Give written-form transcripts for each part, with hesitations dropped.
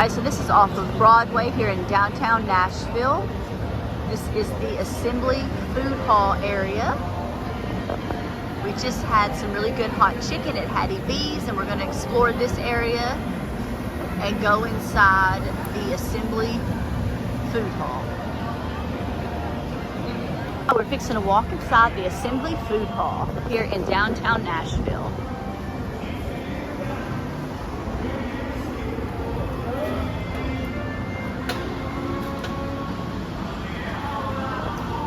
Alright, so this is off of Broadway here in downtown Nashville. This is the Assembly Food Hall area. We just had some really good hot chicken at Hattie B's, and we're going to explore this area and go inside the Assembly Food Hall. We're fixing to walk inside the Assembly Food Hall here in downtown Nashville.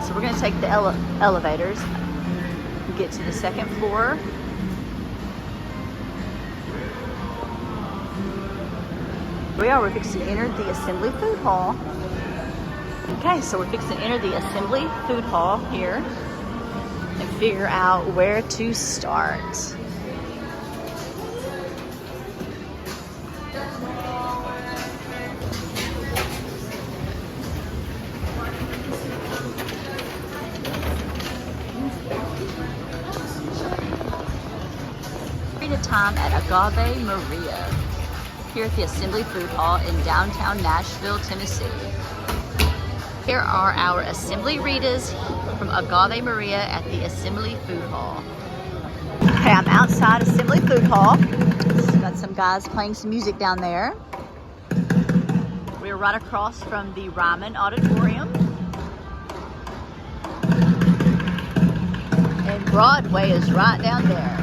So we're going to take the elevators and get to the second floor. We're fixing to enter the Assembly Food Hall. Okay, so we're fixing to enter the Assembly Food Hall here and figure out where to start. Time at Agave Maria here at the Assembly Food Hall in downtown Nashville, Tennessee. Here are our Assembly Ritas from Agave Maria at the Assembly Food Hall. Okay, I'm outside Assembly Food Hall. Got some guys playing some music down there. We're right across from the Ryman Auditorium. And Broadway is right down there.